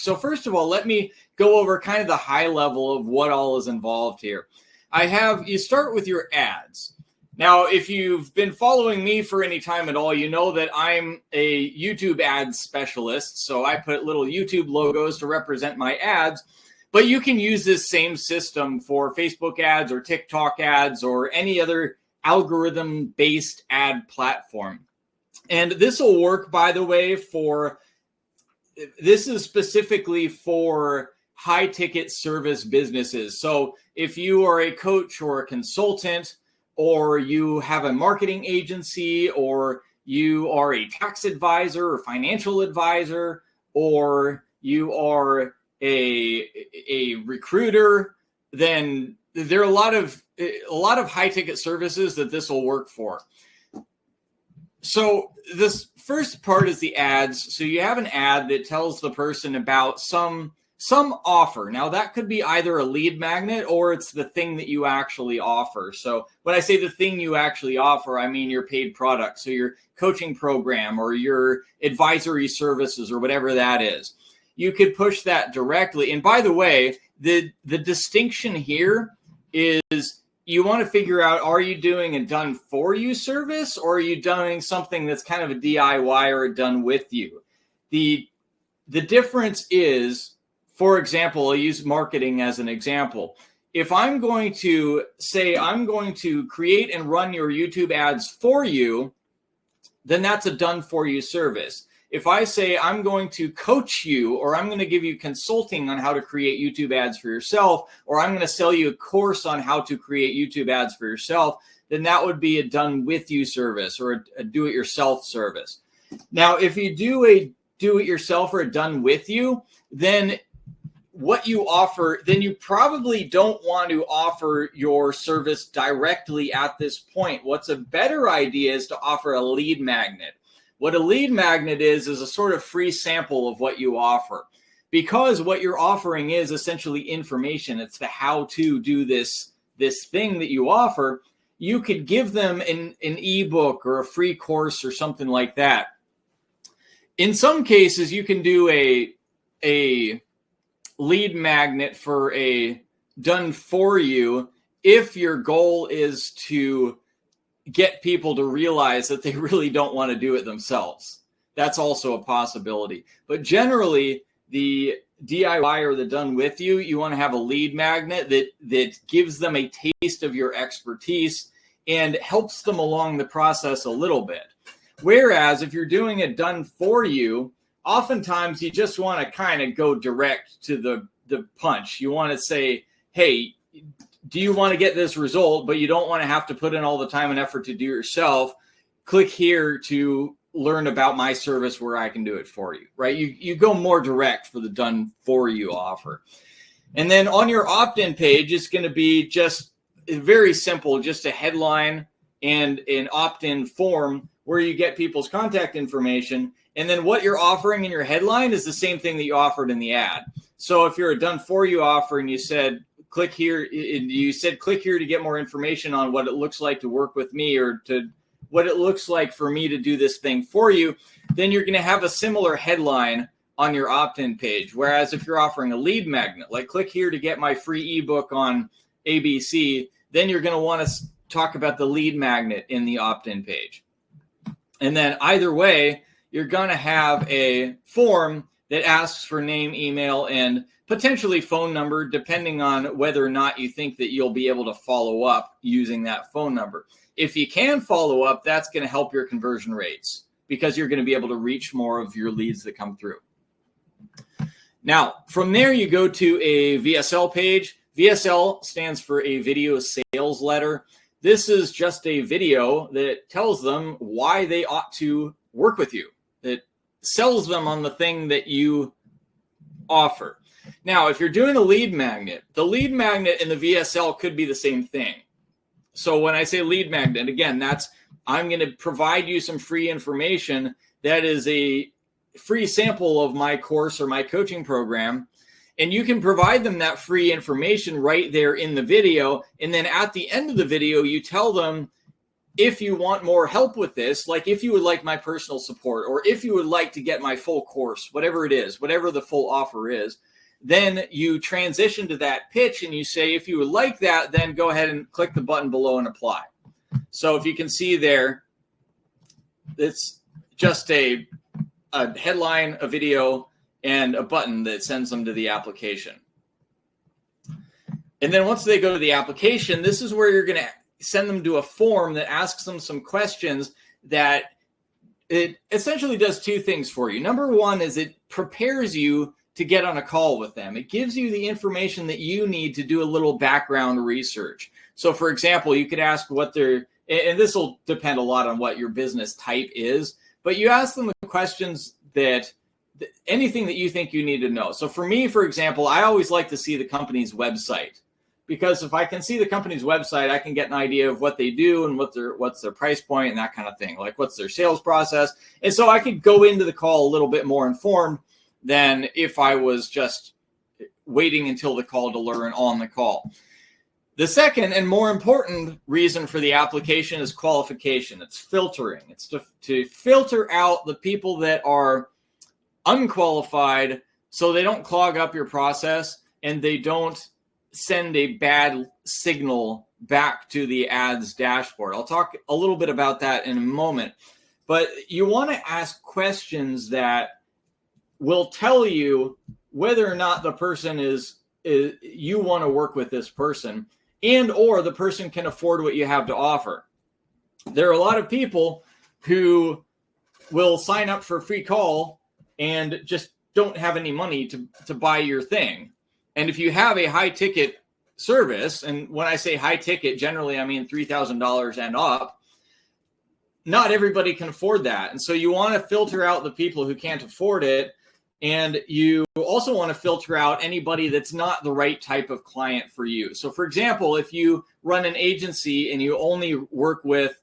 So first of all, let me go over kind of the high level of what all is involved here. You start with your ads. Now, if you've been following me for any time at all, you know that I'm a YouTube ads specialist. So I put little YouTube logos to represent my ads. But you can use this same system for Facebook ads or TikTok ads or any other algorithm-based ad platform. And this will work, by the way, this is specifically for high-ticket service businesses. So if you are a coach or a consultant, or you have a marketing agency, or you are a tax advisor or financial advisor, or you are a recruiter, then there are a lot of high-ticket services that this will work for. So this first part is the ads. So you have an ad that tells the person about some offer. Now that could be either a lead magnet or it's the thing that you actually offer. So when I say the thing you actually offer, I mean your paid product. So your coaching program or your advisory services or whatever that is. You could push that directly. And by the way, the distinction here is you want to figure out, are you doing a done for you service or are you doing something that's kind of a DIY or a done with you? The difference is, for example, I'll use marketing as an example. If I'm going to say I'm going to create and run your YouTube ads for you, then that's a done for you service. If I say I'm going to coach you or I'm going to give you consulting on how to create YouTube ads for yourself, or I'm going to sell you a course on how to create YouTube ads for yourself, then that would be a done with you service or a do-it-yourself service. Now, if you do a do-it-yourself or a done with you, then what you offer, then you probably don't want to offer your service directly at this point. What's a better idea is to offer a lead magnet. What a lead magnet is a sort of free sample of what you offer, because what you're offering is essentially information. It's the how to do this thing that you offer. You could give them an ebook or a free course or something like that. In some cases, you can do a lead magnet for a done for you if your goal is to get people to realize that they really don't want to do it themselves. That's also a possibility. But generally, the DIY or the done with you, you want to have a lead magnet that gives them a taste of your expertise and helps them along the process a little bit. Whereas if you're doing a done for you, oftentimes you just want to kind of go direct to the punch. You want to say, hey, do you want to get this result, but you don't want to have to put in all the time and effort to do it yourself? Click here to learn about my service where I can do it for you, right? You go more direct for the done for you offer. And then on your opt-in page, it's going to be just very simple, just a headline and an opt-in form where you get people's contact information. And then what you're offering in your headline is the same thing that you offered in the ad. So if you're a done for you offer and you said, click here, click here to get more information on what it looks like to work with me or to what it looks like for me to do this thing for you, then you're going to have a similar headline on your opt-in page. Whereas if you're offering a lead magnet, like click here to get my free ebook on ABC, then you're going to want to talk about the lead magnet in the opt-in page. And then either way, you're going to have a form that asks for name, email, and potentially phone number, depending on whether or not you think that you'll be able to follow up using that phone number. If you can follow up, that's going to help your conversion rates because you're going to be able to reach more of your leads that come through. Now, from there, you go to a VSL page. VSL stands for a video sales letter. This is just a video that tells them why they ought to work with you. It sells them on the thing that you offer. Now, if you're doing a lead magnet, the lead magnet and the VSL could be the same thing. So when I say lead magnet, again, I'm going to provide you some free information that is a free sample of my course or my coaching program. And you can provide them that free information right there in the video. And then at the end of the video, you tell them if you want more help with this, like if you would like my personal support, or if you would like to get my full course, whatever it is, whatever the full offer is, then you transition to that pitch and you say, if you would like that, then go ahead and click the button below and apply. So if you can see there, it's just a headline, a video, and a button that sends them to the application. And then once they go to the application, this is where you're going to send them to a form that asks them some questions that it essentially does two things for you. Number one is it prepares you to get on a call with them. It gives you the information that you need to do a little background research. So for example, you could ask what they're, and this will depend a lot on what your business type is, but you ask them the questions that anything that you think you need to know. So for me, for example, I always like to see the company's website, because if I can see the company's website, I can get an idea of what they do and what's their price point and that kind of thing, like what's their sales process. And so I could go into the call a little bit more informed than if I was just waiting until the call to learn on the call. The second and more important reason for the application is qualification. It's filtering. It's to filter out the people that are unqualified so they don't clog up your process and they don't send a bad signal back to the ads dashboard. I'll talk a little bit about that in a moment, but you want to ask questions that will tell you whether or not the person is you want to work with this person, and or the person can afford what you have to offer. There are a lot of people who will sign up for a free call and just don't have any money to buy your thing. And if you have a high ticket service, and when I say high ticket, generally I mean $3,000 and up, not everybody can afford that. And so you want to filter out the people who can't afford it. And you also want to filter out anybody that's not the right type of client for you. So for example, if you run an agency and you only work with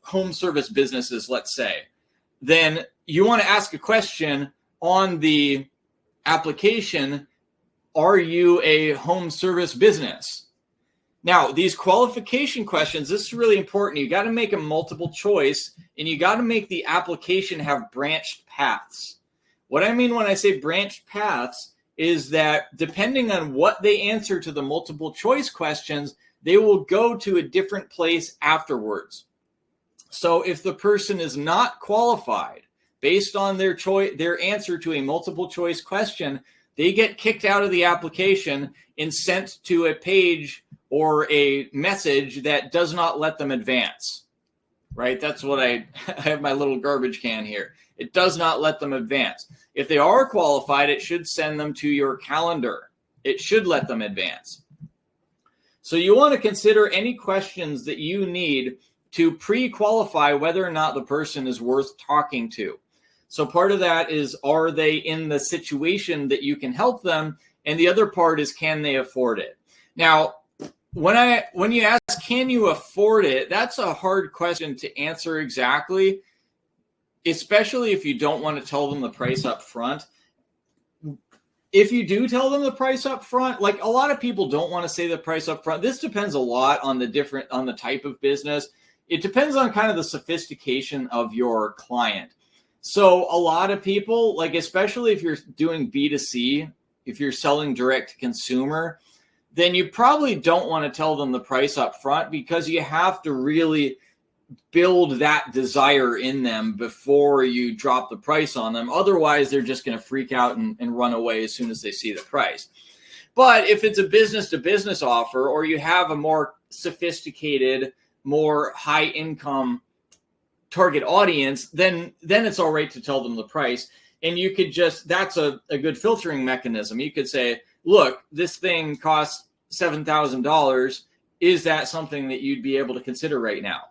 home service businesses, let's say, then you want to ask a question on the application: are you a home service business? Now, these qualification questions, this is really important. You got to make a multiple choice, and you got to make the application have branched paths. What I mean when I say branched paths is that depending on what they answer to the multiple choice questions, they will go to a different place afterwards. So if the person is not qualified based on their answer to a multiple choice question, they get kicked out of the application and sent to a page or a message that does not let them advance, right? That's what I have my little garbage can here. It does not let them advance. If they are qualified, it should send them to your calendar. It should let them advance. So you want to consider any questions that you need to pre-qualify whether or not the person is worth talking to. So part of that is, are they in the situation that you can help them? And the other part is, can they afford it? Now, when you ask, can you afford it? That's a hard question to answer exactly, especially if you don't want to tell them the price up front. If you do tell them the price up front, like a lot of people don't want to say the price up front. This depends a lot on the type of business. It depends on kind of the sophistication of your client. So a lot of people, like especially if you're doing B2C, if you're selling direct to consumer, then you probably don't want to tell them the price up front, because you have to really build that desire in them before you drop the price on them. Otherwise, they're just going to freak out and run away as soon as they see the price. But if it's a business-to-business offer, or you have a more sophisticated, more high-income target audience, then it's all right to tell them the price. And you could just, that's a good filtering mechanism. You could say, look, this thing costs $7,000. Is that something that you'd be able to consider right now?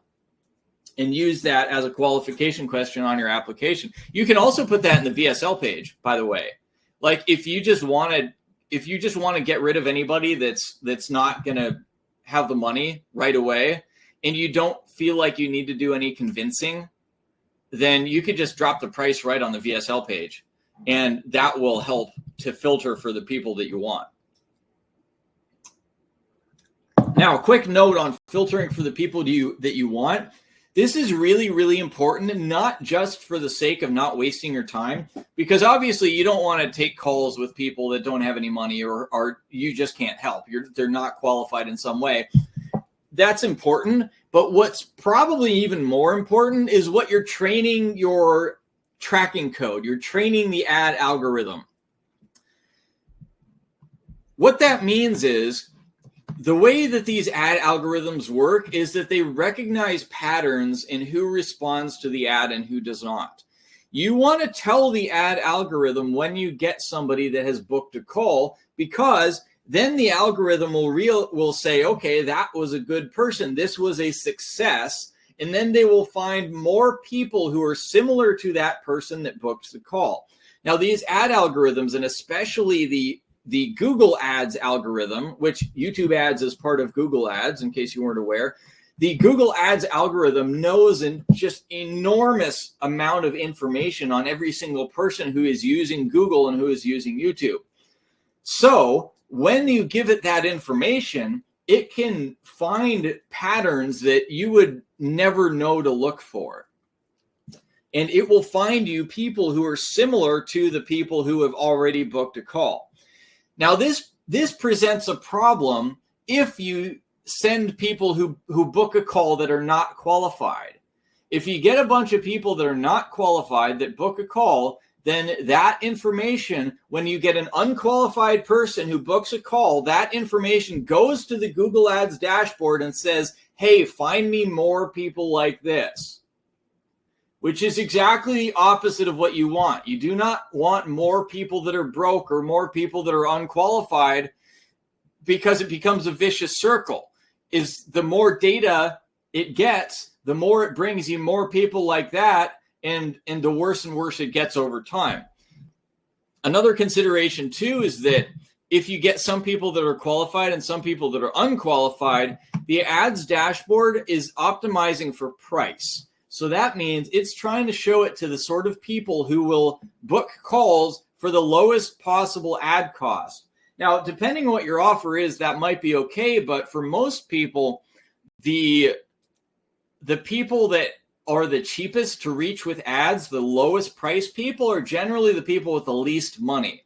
And use that as a qualification question on your application. You can also put that in the VSL page, by the way. Like if you just want to get rid of anybody that's not going to have the money right away, and you don't feel like you need to do any convincing, then you could just drop the price right on the VSL page, and that will help to filter for the people that you want. Now, a quick note on filtering for the people that you want. This is really, really important, and not just for the sake of not wasting your time, because obviously you don't want to take calls with people that don't have any money or you just can't help. They're not qualified in some way. That's important, but what's probably even more important is what you're training your tracking code. You're training the ad algorithm. What that means is the way that these ad algorithms work is that they recognize patterns in who responds to the ad and who does not. You want to tell the ad algorithm when you get somebody that has booked a call, because then the algorithm will say, okay, that was a good person. This was a success. And then they will find more people who are similar to that person that booked the call. Now, these ad algorithms, and especially the Google Ads algorithm, which YouTube Ads is part of Google Ads, in case you weren't aware, the Google Ads algorithm knows an just enormous amount of information on every single person who is using Google and who is using YouTube. So when you give it that information, it can find patterns that you would never know to look for. And it will find you people who are similar to the people who have already booked a call. Now, this presents a problem if you send people who book a call that are not qualified. If you get a bunch of people that are not qualified that book a call, then that information, when you get an unqualified person who books a call, that information goes to the Google Ads dashboard and says, hey, find me more people like this. Which is exactly the opposite of what you want. You do not want more people that are broke or more people that are unqualified, because it becomes a vicious circle. Is the more data it gets, the more it brings you more people like that, and the worse and worse it gets over time. Another consideration too is that if you get some people that are qualified and some people that are unqualified, the ads dashboard is optimizing for price. So that means it's trying to show it to the sort of people who will book calls for the lowest possible ad cost. Now, depending on what your offer is, that might be okay. But for most people, the people that are the cheapest to reach with ads, the lowest price people, are generally the people with the least money.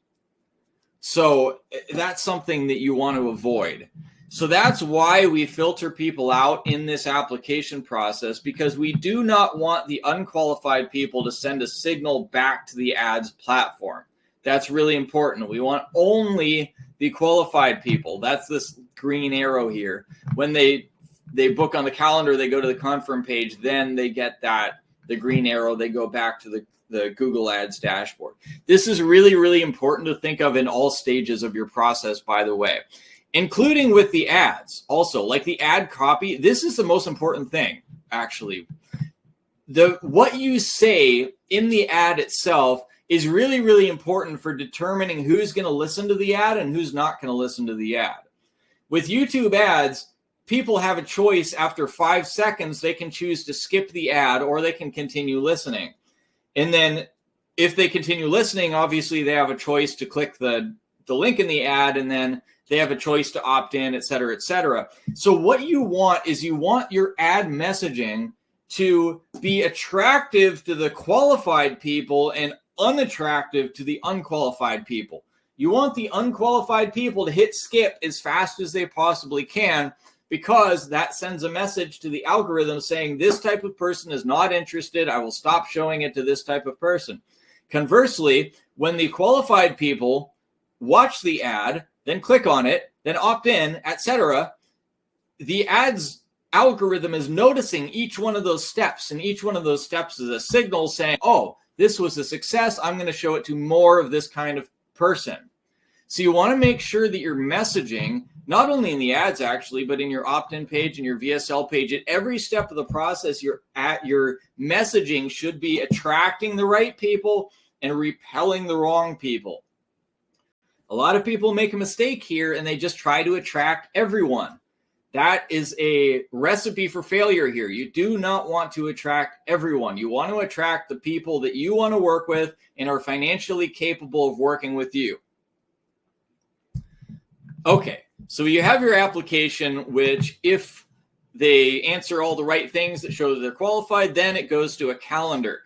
So that's something that you want to avoid. So that's why we filter people out in this application process, because we do not want the unqualified people to send a signal back to the ads platform. That's really important. We want only the qualified people. That's this green arrow here. When they book on the calendar, they go to the confirm page, then they get the green arrow, they go back to the Google Ads dashboard. This is really, really important to think of in all stages of your process, by the way. Including with the ads also, like the ad copy. This is the most important thing, actually. What you say in the ad itself is really, really important for determining who's going to listen to the ad and who's not going to listen to the ad. With YouTube ads, people have a choice. After 5 seconds, they can choose to skip the ad or they can continue listening. And then if they continue listening, obviously they have a choice to click the link in the ad, and then they have a choice to opt in, et cetera, et cetera. So what you want is you want your ad messaging to be attractive to the qualified people and unattractive to the unqualified people. You want the unqualified people to hit skip as fast as they possibly can, because that sends a message to the algorithm saying this type of person is not interested. I will stop showing it to this type of person. Conversely, when the qualified people watch the ad, then click on it, then opt in, etc., the ads algorithm is noticing each one of those steps, and each one of those steps is a signal saying, oh, this was a success. I'm going to show it to more of this kind of person. So you want to make sure that your messaging, not only in the ads actually, but in your opt-in page and your VSL page, at every step of the process, your messaging should be attracting the right people and repelling the wrong people. A lot of people make a mistake here and they just try to attract everyone. That is a recipe for failure here. You do not want to attract everyone. You want to attract the people that you want to work with and are financially capable of working with you. Okay, So you have your application, which if they answer all the right things that show that they're qualified, then it goes to a calendar.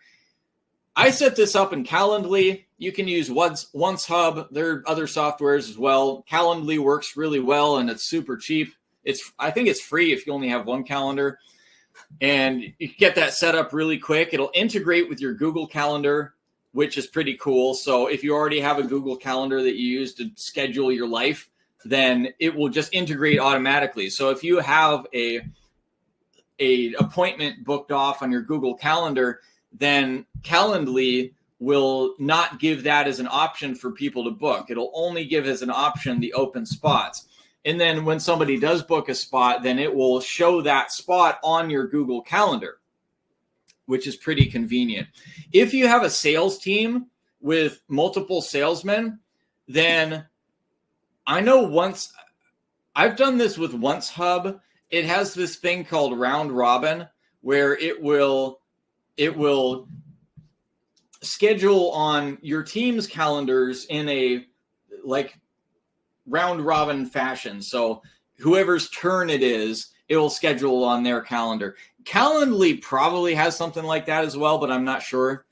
I set this up in Calendly. You can use Once Hub. There are other softwares as well. Calendly works really well, and it's super cheap. I think it's free if you only have one calendar. And you can get that set up really quick. It'll integrate with your Google Calendar, which is pretty cool. So if you already have a Google Calendar that you use to schedule your life, then it will just integrate automatically. So if you have a appointment booked off on your Google Calendar, then Calendly will not give that as an option for people to book. It'll only give as an option the open spots. And then when somebody does book a spot, then it will show that spot on your Google Calendar, which is pretty convenient. If you have a sales team with multiple salesmen, then I know I've done this with Once Hub. It has this thing called Round Robin, where it will schedule on your team's calendars in a round robin fashion. So whoever's turn it is, it will schedule on their calendar. Calendly probably has something like that as well, but I'm not sure.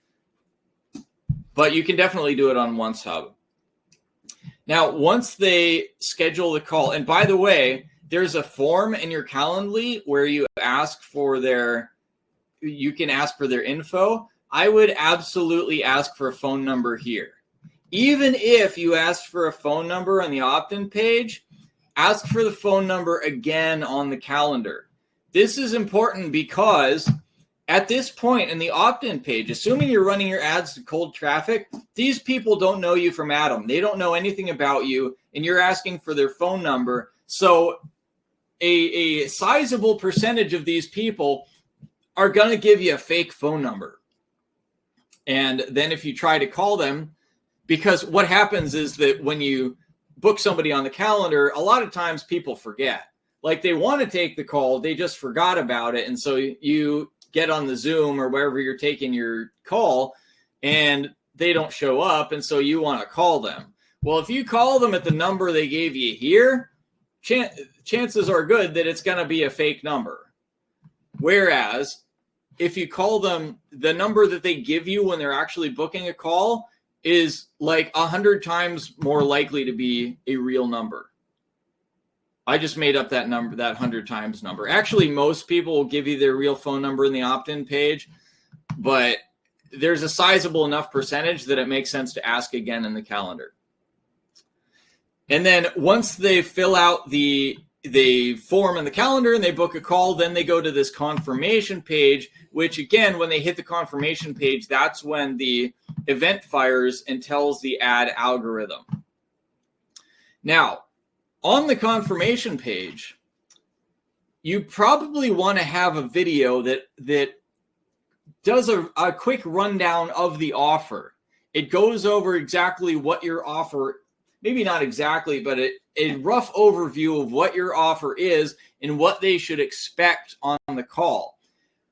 But you can definitely do it on Once Hub. Now, once they schedule the call, and by the way, there's a form in your Calendly where you can ask for their info. I would absolutely ask for a phone number here. Even if you asked for a phone number on the opt-in page, ask for the phone number again on the calendar. This is important because at this point in the opt-in page, assuming you're running your ads to cold traffic, these people don't know you from Adam. They don't know anything about you, and you're asking for their phone number. So a sizable percentage of these people are going to give you a fake phone number. And then if you try to call them, because what happens is that when you book somebody on the calendar, a lot of times people forget. Like they want to take the call, they just forgot about it. And so you get on the Zoom or wherever you're taking your call and they don't show up. And so you want to call them. Well, if you call them at the number they gave you here, chances are good that it's going to be a fake number. Whereas if you call them, the number that they give you when they're actually booking a call is like 100 times more likely to be a real number. I just made up that number, that 100 times number. Actually, most people will give you their real phone number in the opt-in page, but there's a sizable enough percentage that it makes sense to ask again in the calendar. And then once they fill out the form in the calendar and they book a call, then they go to this confirmation page, which again, when they hit the confirmation page, that's when the event fires and tells the ad algorithm. Now, on the confirmation page, you probably want to have a video that does a quick rundown of the offer. It goes over exactly what your offer, maybe not exactly, but a rough overview of what your offer is and what they should expect on the call.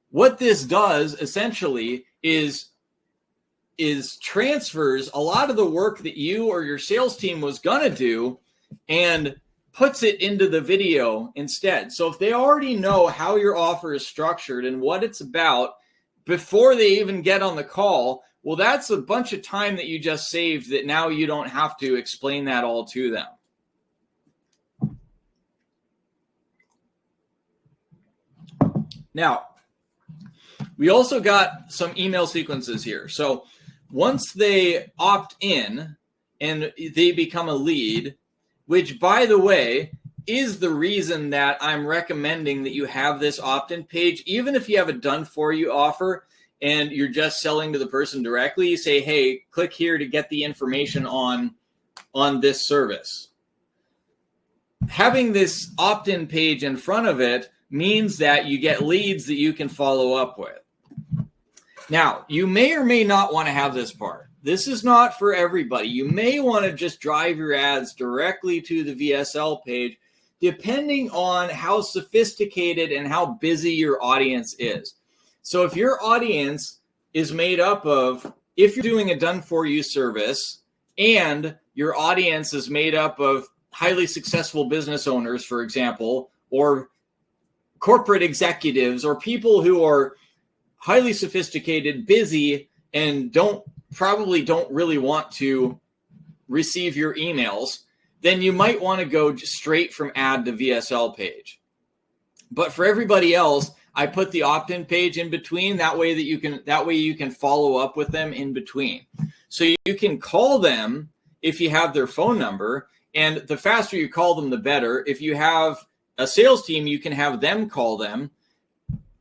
What this does essentially is transfers a lot of the work that you or your sales team was going to do and puts it into the video instead. So if they already know how your offer is structured and what it's about before they even get on the call, well, that's a bunch of time that you just saved that now you don't have to explain that all to them. Now, we also got some email sequences here. So once they opt in and they become a lead, which, by the way, is the reason that I'm recommending that you have this opt-in page. Even if you have a done-for-you offer and you're just selling to the person directly, you say, hey, click here to get the information on this service. Having this opt-in page in front of it means that you get leads that you can follow up with. Now, you may or may not want to have this part. This is not for everybody. You may want to just drive your ads directly to the VSL page, depending on how sophisticated and how busy your audience is. So if your audience is made up of, if you're doing a done-for-you service and your audience is made up of highly successful business owners, for example, or corporate executives, or people who are highly sophisticated, busy, and probably don't really want to receive your emails, then you might want to go straight from ad to VSL page. But for everybody else, I put the opt-in page in between. That way you can follow up with them in between. So you can call them if you have their phone number, and the faster you call them, the better. If you have a sales team, you can have them call them.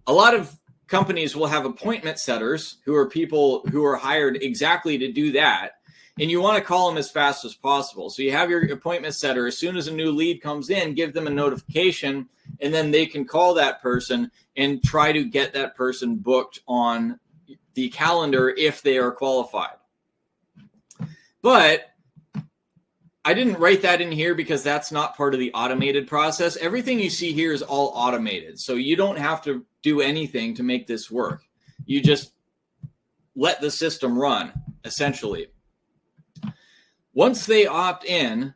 A lot of companies will have appointment setters who are people who are hired exactly to do that. And you want to call them as fast as possible. So you have your appointment setter. As soon as a new lead comes in, give them a notification, and then they can call that person and try to get that person booked on the calendar if they are qualified. But I didn't write that in here because that's not part of the automated process. Everything you see here is all automated. So you don't have to do anything to make this work. You just let the system run, essentially. Once they opt in,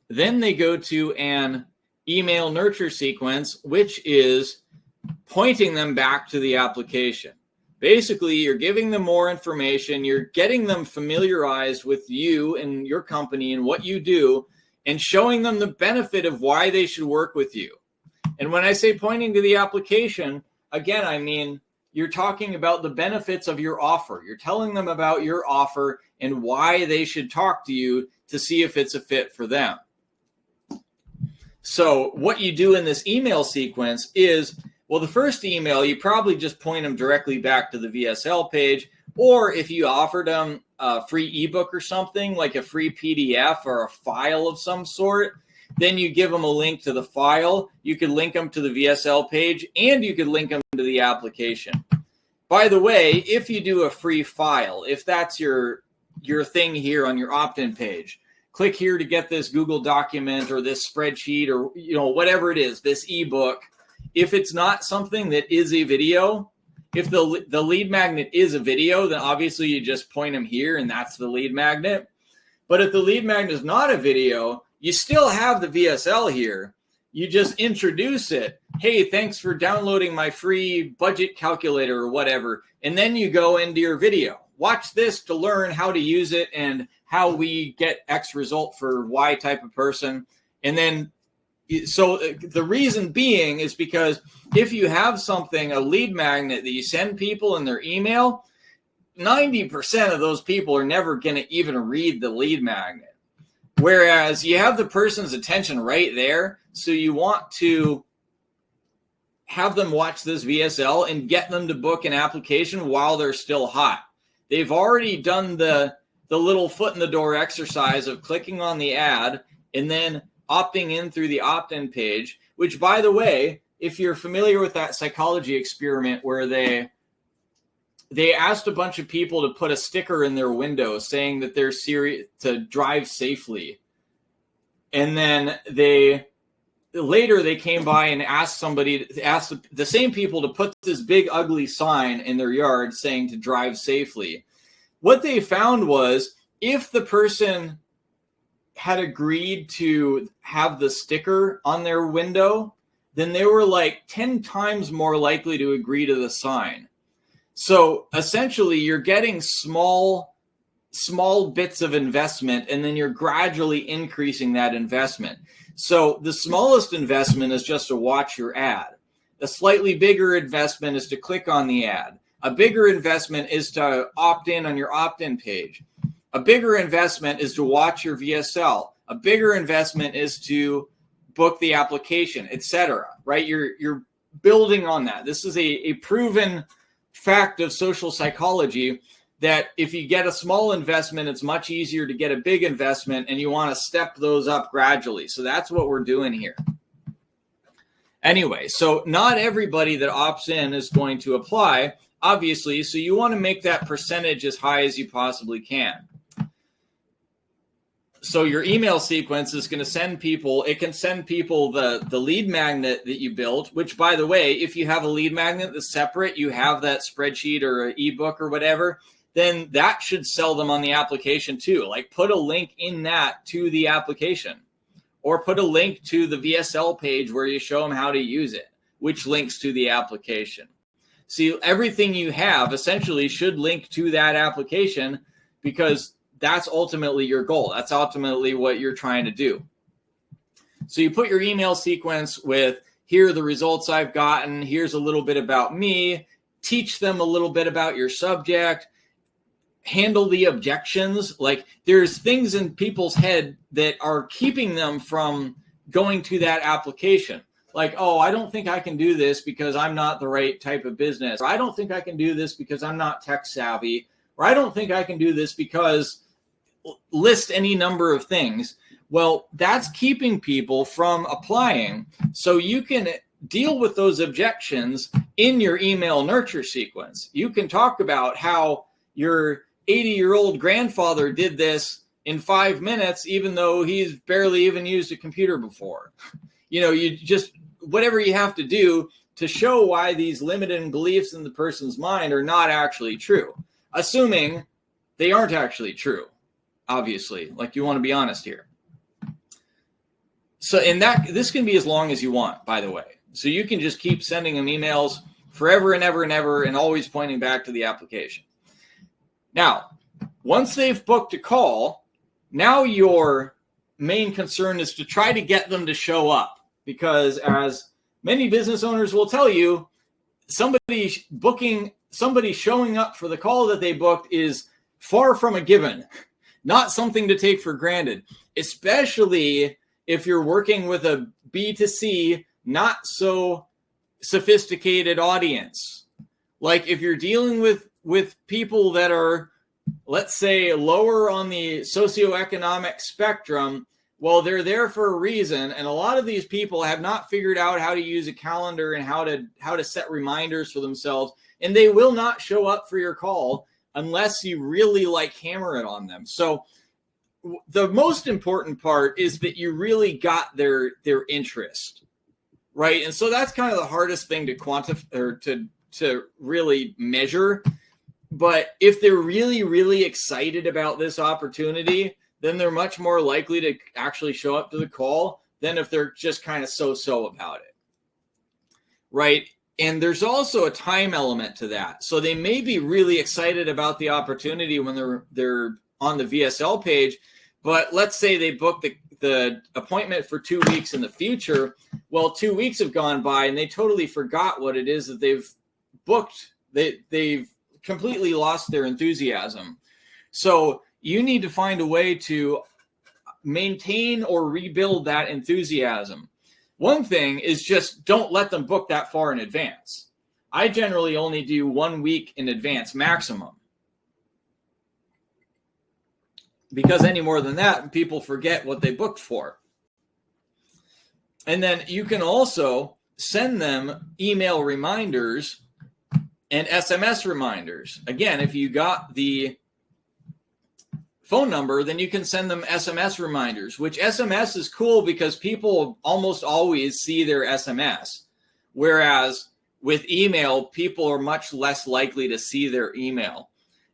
then they go to an email nurture sequence, which is pointing them back to the application. Basically, you're giving them more information. You're getting them familiarized with you and your company and what you do, and showing them the benefit of why they should work with you. And when I say pointing to the application, again, I mean, you're talking about the benefits of your offer. You're telling them about your offer and why they should talk to you to see if it's a fit for them. So what you do in this email sequence is, well, the first email, you probably just point them directly back to the VSL page. Or if you offered them a free ebook or something, like a free PDF or a file of some sort, then you give them a link to the file. You could link them to the VSL page, and you could link them to the application. By the way, if you do a free file, if that's your thing here on your opt-in page, click here to get this Google document or this spreadsheet or whatever it is, this ebook. If it's not something that is a video, if the lead magnet is a video, then obviously you just point them here and that's the lead magnet. But if the lead magnet is not a video, you still have the VSL here. You just introduce it. Hey, thanks for downloading my free budget calculator or whatever. And then you go into your video. Watch this to learn how to use it and how we get X result for Y type of person. And then, so the reason being is because if you have something, a lead magnet that you send people in their email, 90% of those people are never going to even read the lead magnet. Whereas you have the person's attention right there. So you want to have them watch this VSL and get them to book an application while they're still hot. They've already done the little foot in the door exercise of clicking on the ad and then opting in through the opt-in page, which, by the way, if you're familiar with that psychology experiment where they asked a bunch of people to put a sticker in their window saying that they're serious to drive safely. And then later they came by and asked the same people to put this big ugly sign in their yard saying to drive safely. What they found was if the person had agreed to have the sticker on their window, then they were like 10 times more likely to agree to the sign. So essentially you're getting small bits of investment, and then you're gradually increasing that investment. So the smallest investment is just to watch your ad. A slightly bigger investment is to click on the ad. A bigger investment is to opt in on your opt-in page. A bigger investment is to watch your VSL. A bigger investment is to book the application, etc. Right? You're building on that. This is a proven fact of social psychology that if you get a small investment, it's much easier to get a big investment, and you want to step those up gradually. So that's what we're doing here. Anyway, so not everybody that opts in is going to apply, obviously, so you want to make that percentage as high as you possibly can. So your email sequence is going to send people, it can send people the lead magnet that you built, which, by the way, if you have a lead magnet that's separate, you have that spreadsheet or an ebook or whatever, then that should sell them on the application too. Like put a link in that to the application. or put a link to the VSL page where you show them how to use it, which links to the application. See, everything you have essentially should link to that application, because that's ultimately your goal. That's ultimately what you're trying to do. So you put your email sequence with, here are the results I've gotten, here's a little bit about me, teach them a little bit about your subject, handle the objections. Like, there's things in people's head that are keeping them from going to that application. Like, oh, I don't think I can do this because I'm not the right type of business. Or I don't think I can do this because I'm not tech savvy. Or I don't think I can do this because, list any number of things. Well, that's keeping people from applying. So you can deal with those objections in your email nurture sequence. You can talk about how your 80-year-old grandfather did this in 5 minutes, even though he's barely even used a computer before. You just, whatever you have to do to show why these limiting beliefs in the person's mind are not actually true, assuming they aren't actually true, obviously. Like, you want to be honest here. So this can be as long as you want, by the way. So you can just keep sending them emails forever and ever and ever, and always pointing back to the application. Now, once they've booked a call, now your main concern is to try to get them to show up, because as many business owners will tell you, somebody showing up for the call that they booked is far from a given, not something to take for granted, especially if you're working with a B2C, not so sophisticated audience. Like, if you're dealing with people that are, let's say, lower on the socioeconomic spectrum, well, they're there for a reason. And a lot of these people have not figured out how to use a calendar and how to set reminders for themselves. And they will not show up for your call unless you really hammer it on them. So the most important part is that you really got their interest, right? And so that's kind of the hardest thing to quantify, or to really measure. But if they're really, really excited about this opportunity, then they're much more likely to actually show up to the call than if they're just kind of so-so about it, right? And there's also a time element to that. So they may be really excited about the opportunity when they're on the VSL page, but let's say they booked the appointment for 2 weeks in the future. Well, 2 weeks have gone by and they totally forgot what it is that they've booked. They've completely lost their enthusiasm. So you need to find a way to maintain or rebuild that enthusiasm. One thing is just don't let them book that far in advance. I generally only do 1 week in advance maximum, because any more than that, people forget what they booked for. And then you can also send them email reminders and SMS reminders. Again, if you got the phone number, then you can send them SMS reminders, which SMS is cool because people almost always see their SMS. Whereas with email, people are much less likely to see their email.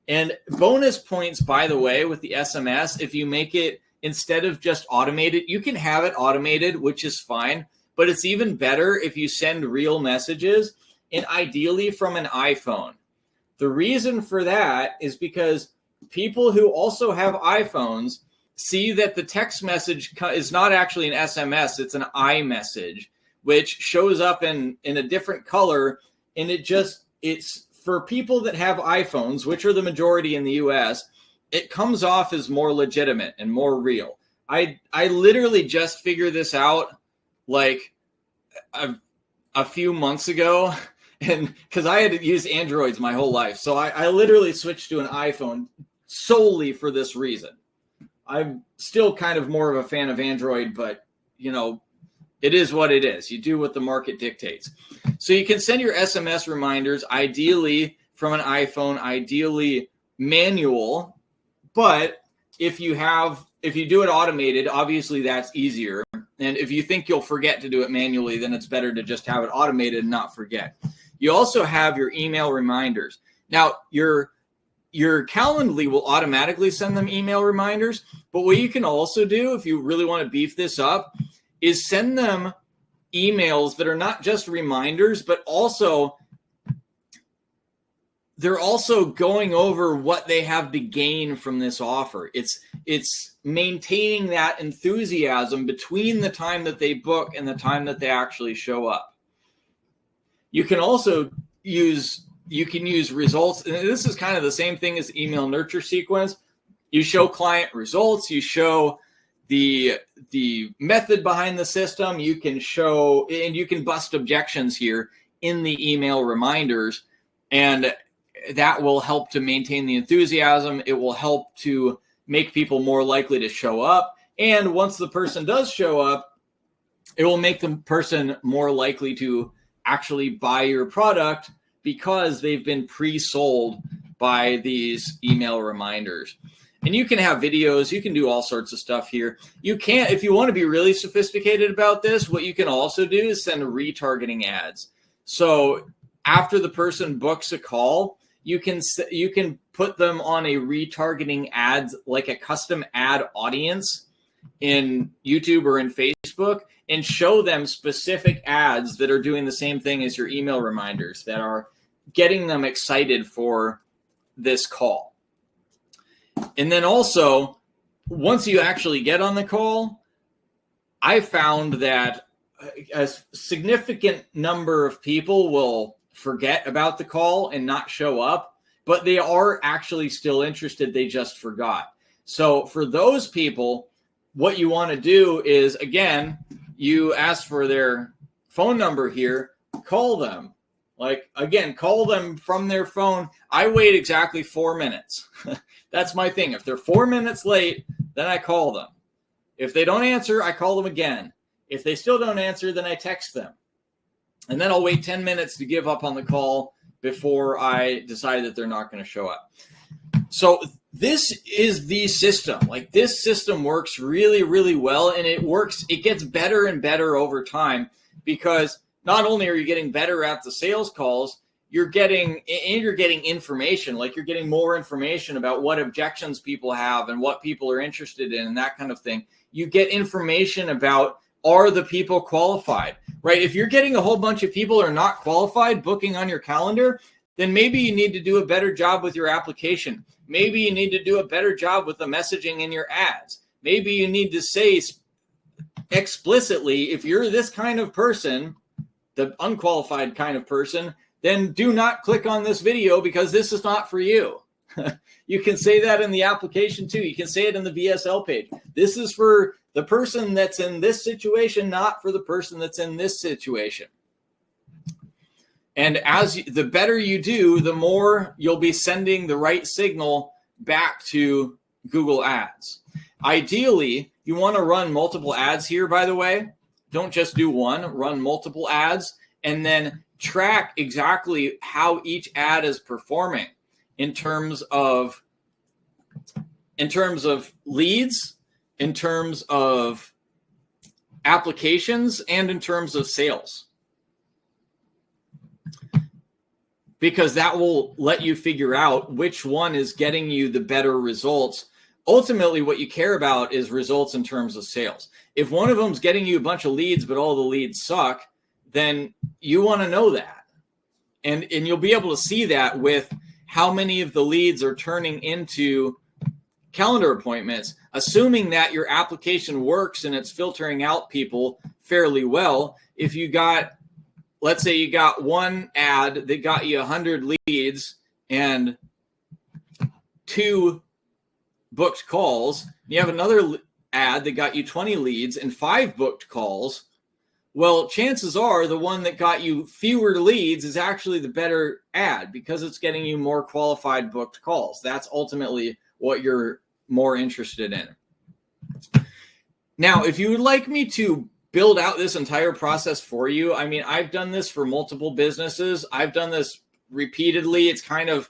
And bonus points, by the way, with the SMS, if you make it, instead of just automated, you can have it automated, which is fine. But it's even better if you send real messages, and ideally from an iPhone. The reason for that is because people who also have iPhones see that the text message is not actually an SMS, it's an iMessage, which shows up in a different color. And it's for people that have iPhones, which are the majority in the US, it comes off as more legitimate and more real. I literally just figured this out like a few months ago, and because I had used Androids my whole life. So I literally switched to an iPhone solely for this reason. I'm still kind of more of a fan of Android, but it is what it is. You do what the market dictates. So you can send your SMS reminders, ideally from an iPhone, ideally manual. But if you do it automated, obviously that's easier. And if you think you'll forget to do it manually, then it's better to just have it automated and not forget. You also have your email reminders. Now, you your Calendly will automatically send them email reminders. But what you can also do, if you really want to beef this up, is send them emails that are not just reminders, but also they're also going over what they have to gain from this offer. It's maintaining that enthusiasm between the time that they book and the time that they actually show up. You can also use results, and this is kind of the same thing as email nurture sequence. You show client results, you show the method behind the system, you can show, and you can bust objections here in the email reminders, and that will help to maintain the enthusiasm. It will help to make people more likely to show up. And once the person does show up, it will make the person more likely to actually buy your product because they've been pre-sold by these email reminders. And you can have videos, you can do all sorts of stuff here. You can't, if you want to be really sophisticated about this, what you can also do is send retargeting ads. So after the person books a call, you can put them on a retargeting ads, like a custom ad audience in YouTube or in Facebook, and show them specific ads that are doing the same thing as your email reminders, that are getting them excited for this call. And then also, once you actually get on the call, I found that a significant number of people will forget about the call and not show up, but they are actually still interested. They just forgot. So for those people, what you want to do is, again, you ask for their phone number here, call them. Like, again, call them from their phone. I wait exactly 4 minutes. That's my thing. If they're 4 minutes late, then I call them. If they don't answer, I call them again. If they still don't answer, then I text them. And then I'll wait 10 minutes to give up on the call before I decide that they're not going to show up. So this is the system. Like, this system works really, really well, and it gets better and better over time, because not only are you getting better at the sales calls, you're getting information. Like, you're getting more information about what objections people have and what people are interested in and that kind of thing. You get information about, are the people qualified, right? If you're getting a whole bunch of people who are not qualified booking on your calendar, then maybe you need to do a better job with your application. Maybe you need to do a better job with the messaging in your ads. Maybe you need to say explicitly, if you're this kind of person, the unqualified kind of person, then do not click on this video because this is not for you. You can say that in the application too. You can say it in the VSL page. This is for the person that's in this situation, not for the person that's in this situation. And the better you do, the more you'll be sending the right signal back to Google Ads. Ideally, you want to run multiple ads here, by the way. Don't just do one, run multiple ads, and then track exactly how each ad is performing in terms of leads, in terms of applications, and in terms of sales. Because that will let you figure out which one is getting you the better results. Ultimately, what you care about is results in terms of sales. If one of them's getting you a bunch of leads, but all the leads suck, then you want to know that. And you'll be able to see that with how many of the leads are turning into calendar appointments, assuming that your application works and it's filtering out people fairly well. If you got, let's say you got one ad that got you 100 leads and 2 booked calls, you have another ad that got you 20 leads and 5 booked calls, well, chances are the one that got you fewer leads is actually the better ad because it's getting you more qualified booked calls. That's ultimately what you're more interested in. Now, if you would like me to build out this entire process for you, I mean, I've done this for multiple businesses. I've done this repeatedly. It's kind of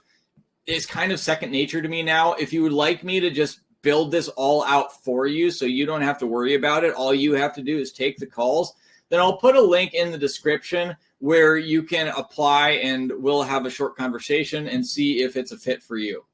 second nature to me now. If you would like me to just build this all out for you so you don't have to worry about it, all you have to do is take the calls, then I'll put a link in the description where you can apply and we'll have a short conversation and see if it's a fit for you.